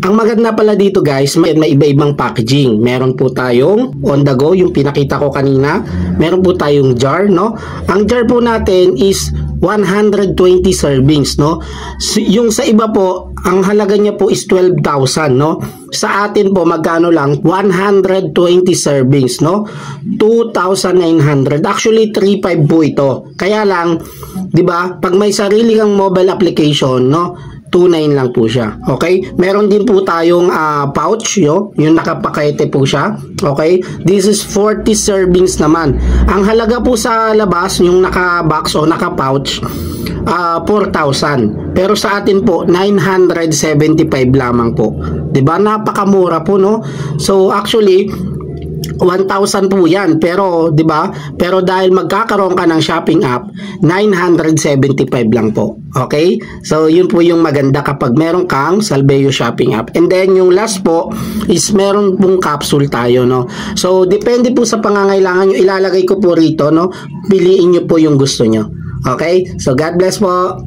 Ang maganda pala dito guys, may iba-ibang packaging. Meron po tayong on the go, yung pinakita ko kanina. Meron po tayong jar, no? Ang jar po natin is 120 servings, no? Yung sa iba po, ang halaga niya po is 12,000, no? Sa atin po, magkano lang? 120 servings, no? 2,900. Actually, 3,500 po ito. Kaya lang, di ba, pag may sarili kang mobile application, no? 2,900 lang po siya. Okay? Meron din po tayong pouch, yung nakapakete po siya. Okay? This is 40 servings naman. Ang halaga po sa labas, yung naka-box o naka-pouch, 4,000. Pero sa atin po, 975 lamang po. 'Di ba? Napakamura po, no? So, actually, 1,000 po yan, pero 'di ba? Pero dahil magkakaroon ka ng shopping app, 975 lang po. Okay? So yun po yung maganda kapag meron kang Salbeo shopping app. And then yung last po is meron pong capsule tayo, no. So depende po sa pangangailangan nyo, ilalagay ko po rito, no. Piliin nyo po yung gusto nyo. Okay? So God bless po.